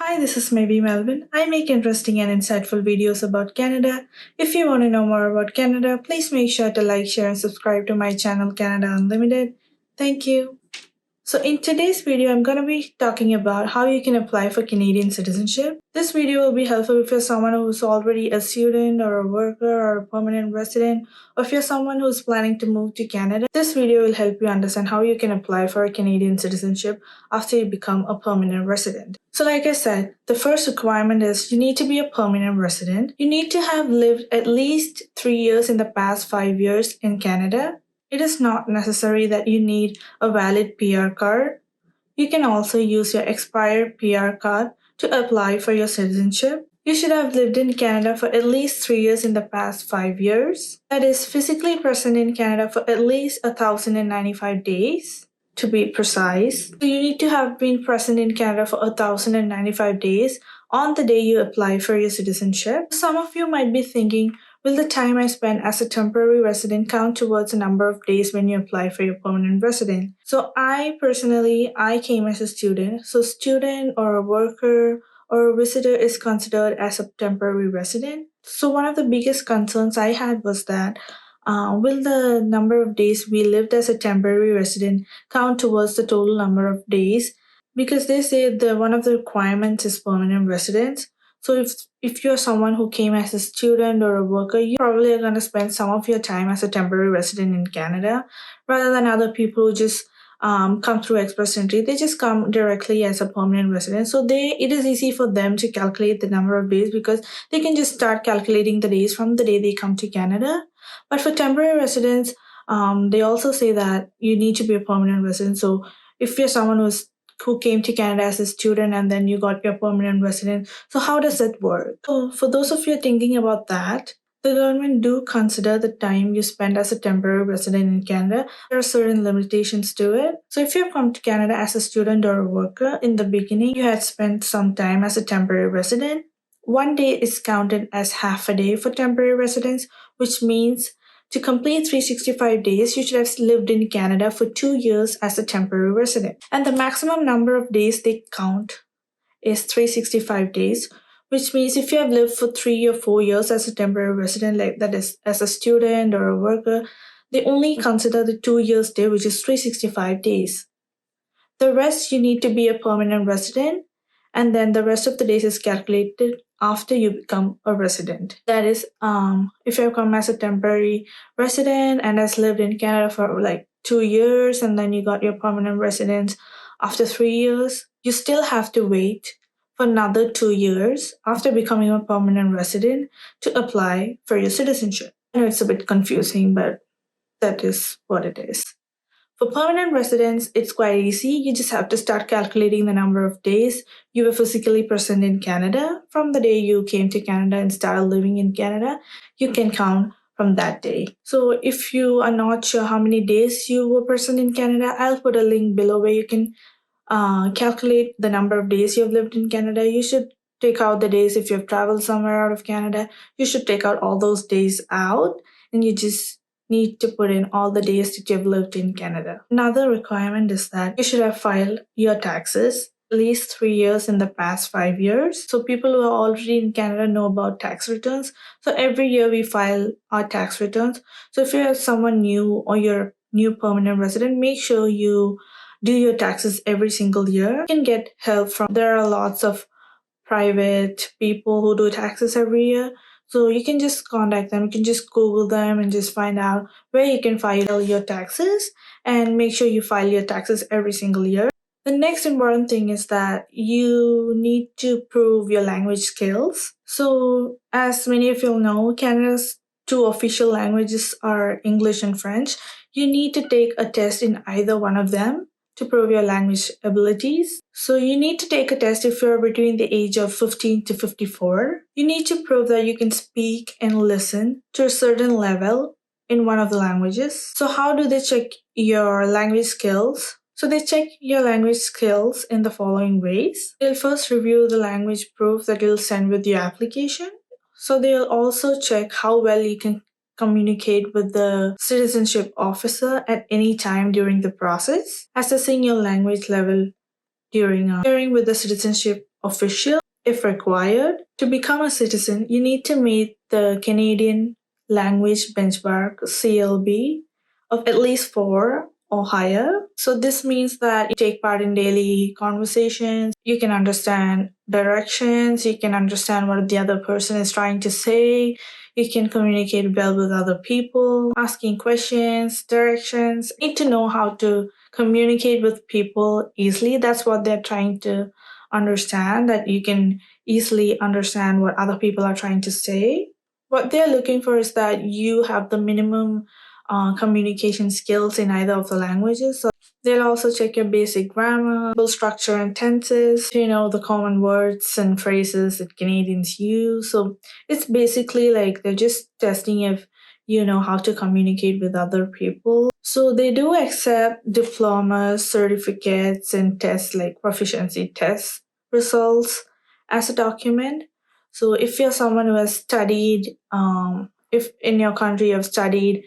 Hi, this is maybe Melvin. I make interesting and insightful videos about Canada. If you want to know more about Canada, please make sure to like, share, and subscribe to my channel Canada Unlimited. Thank you. So in today's video, I'm going to be talking about how you can apply for Canadian citizenship. This video will be helpful if you're someone who's already a student or a worker or a permanent resident, or if you're someone who's planning to move to Canada. This video will help you understand how you can apply for a Canadian citizenship after you become a permanent resident. So like I said, the first requirement is you need to be a permanent resident. You need to have lived at least 3 years in the past 5 years in Canada. It is not necessary that you need a valid PR card. You can also use your expired PR card to apply for your citizenship. You should have lived in Canada for at least 3 years in the past 5 years. That is, physically present in Canada for at least 1,095 days, to be precise. So you need to have been present in Canada for 1,095 days on the day you apply for your citizenship. Some of you might be thinking, will the time I spend as a temporary resident count towards the number of days when you apply for your permanent resident? So I came as a student. So student or a worker or a visitor is considered as a temporary resident. So one of the biggest concerns I had was that will the number of days we lived as a temporary resident count towards the total number of days? Because they say one of the requirements is permanent residence. So if you're someone who came as a student or a worker, you probably are going to spend some of your time as a temporary resident in Canada rather than other people who just come through express entry. They just come directly as a permanent resident. So it is easy for them to calculate the number of days because they can just start calculating the days from the day they come to Canada. But for temporary residents, they also say that you need to be a permanent resident. So if you're someone who came to Canada as a student and then you got your permanent resident. So how does that work? So for those of you thinking about that, the government do consider the time you spend as a temporary resident in Canada. There are certain limitations to it. So if you come to Canada as a student or a worker, in the beginning you had spent some time as a temporary resident. 1 day is counted as half a day for temporary residents, which means to complete 365 days, you should have lived in Canada for 2 years as a temporary resident. And the maximum number of days they count is 365 days, which means if you have lived for 3 or 4 years as a temporary resident, like that is as a student or a worker, they only consider the 2 years day, which is 365 days. The rest, you need to be a permanent resident, and then the rest of the days is calculated after you become a resident. That is, if you come as a temporary resident and has lived in Canada for like 2 years, and then you got your permanent residence after 3 years, you still have to wait for another 2 years after becoming a permanent resident to apply for your citizenship. I know it's a bit confusing, but that is what it is. For permanent residents, it's quite easy. You just have to start calculating the number of days you were physically present in Canada. From the day you came to Canada and started living in Canada, you can count from that day. So if you are not sure how many days you were present in Canada, I'll put a link below where you can calculate the number of days you've lived in Canada. You should take out the days if you've traveled somewhere out of Canada. You should take out all those days out, and you just need to put in all the days that you've lived in Canada. Another requirement is that you should have filed your taxes at least 3 years in the past 5 years. So people who are already in Canada know about tax returns. So every year we file our tax returns. So if you're someone new or you're a new permanent resident, make sure you do your taxes every single year. You can get help there are lots of private people who do taxes every year. So you can just contact them. You can just Google them and just find out where you can file your taxes, and make sure you file your taxes every single year. The next important thing is that you need to prove your language skills. So as many of you know, Canada's 2 official languages are English and French. You need to take a test in either one of them to prove your language abilities. So you need to take a test if you're between the age of 15 to 54. You need to prove that you can speak and listen to a certain level in one of the languages. So how do they check your language skills? So they check your language skills in the following ways. They'll first review the language proof that you'll send with your application. So they'll also check how well you can communicate with the citizenship officer at any time during the process, assessing your language level during hearing with the citizenship official if required. To become a citizen, you need to meet the Canadian Language Benchmark CLB of at least 4 or higher. So this means that you take part in daily conversations, you can understand directions, you can understand what the other person is trying to say, you can communicate well with other people, asking questions, directions. You need to know how to communicate with people easily. That's what they're trying to understand, that you can easily understand what other people are trying to say. What they're looking for is that you have the minimum communication skills in either of the languages. So they'll also check your basic grammar, verbal structure and tenses, the common words and phrases that Canadians use. So it's basically like they're just testing if you know how to communicate with other people. So they do accept diplomas, certificates, and tests like proficiency test results as a document. So if you're someone who has studied, if in your country you have studied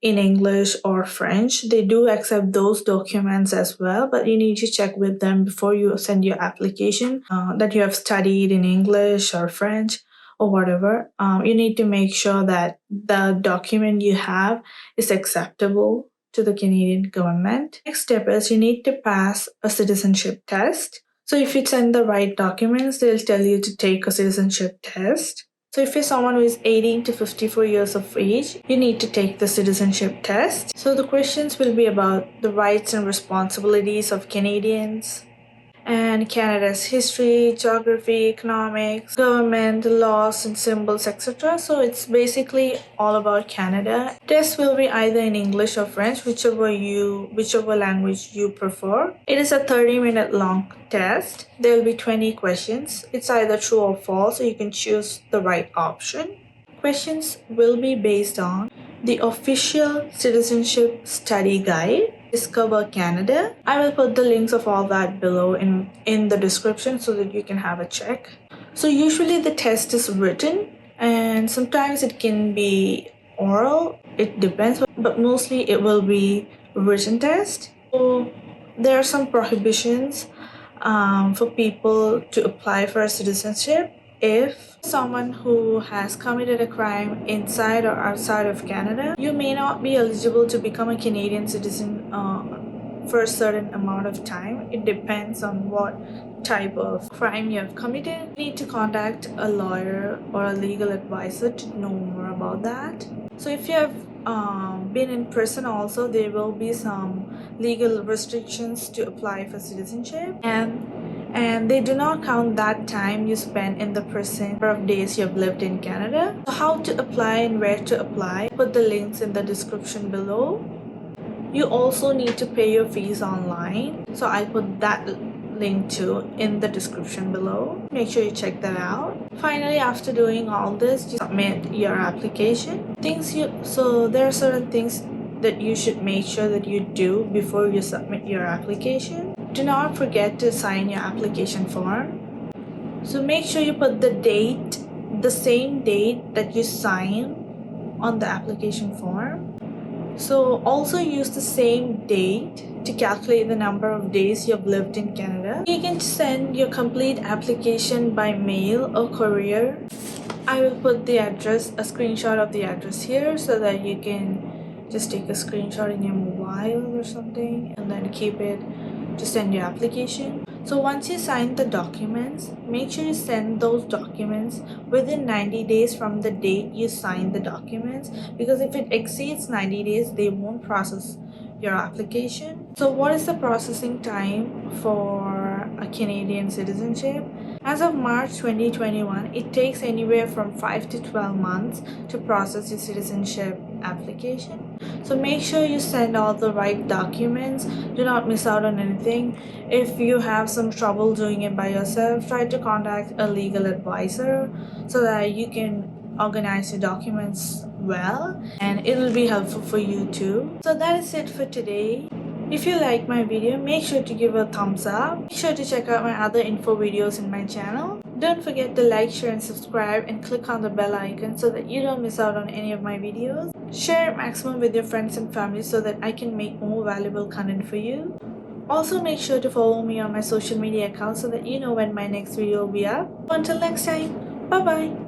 in English or French, they do accept those documents as well, but you need to check with them before you send your application that you have studied in English or French or whatever. You need to make sure that the document you have is acceptable to the Canadian government. Next step is you need to pass a citizenship test. So if you send the right documents, they'll tell you to take a citizenship test. So if you're someone who is 18 to 54 years of age, you need to take the citizenship test. So the questions will be about the rights and responsibilities of Canadians, and Canada's history, geography, economics, government, laws and symbols, etc. So it's basically all about Canada. Tests will be either in English or French, whichever language you prefer. It is a 30-minute long test. There will be 20 questions. It's either true or false, so you can choose the right option. Questions will be based on the official citizenship study guide, Discover Canada. I will put the links of all that below in the description so that you can have a check. So usually the test is written and sometimes it can be oral. It depends, but mostly it will be written test. So there are some prohibitions for people to apply for citizenship. If someone who has committed a crime inside or outside of Canada, you may not be eligible to become a Canadian citizen for a certain amount of time. It depends on what type of crime you have committed. You need to contact a lawyer or a legal advisor to know more about that. So if you have been in prison also, there will be some legal restrictions to apply for citizenship, and they do not count that time you spend in the prison, number of days you have lived in Canada. So how to apply and where to apply, put the links in the description below. You also need to pay your fees online, so I put that link too in the description below. Make sure you check that out. Finally, after doing all this, you submit your application. So there are certain things that you should make sure that you do before you submit your application. Do not forget to sign your application form. So make sure you put the same date that you sign on the application form. So also use the same date to calculate the number of days you've lived in Canada. You can send your complete application by mail or courier. I will put a screenshot of the address here so that you can just take a screenshot in your mobile or something and then keep it to send your application. So once you sign the documents, make sure you send those documents within 90 days from the date you sign the documents, because if it exceeds 90 days, they won't process your application. So what is the processing time for a Canadian citizenship? As of March 2021, it takes anywhere from 5 to 12 months to process your citizenship application. So make sure you send all the right documents. Do not miss out on anything. If you have some trouble doing it by yourself, try to contact a legal advisor so that you can organize your documents well, and it will be helpful for you too. So that is it for today. If you like my video, make sure to give a thumbs up. Make sure to check out my other info videos in my channel. Don't forget to like, share and subscribe, and click on the bell icon so that you don't miss out on any of my videos. Share maximum with your friends and family so that I can make more valuable content for you. Also, make sure to follow me on my social media accounts so that you know when my next video will be up. Until next time, bye bye.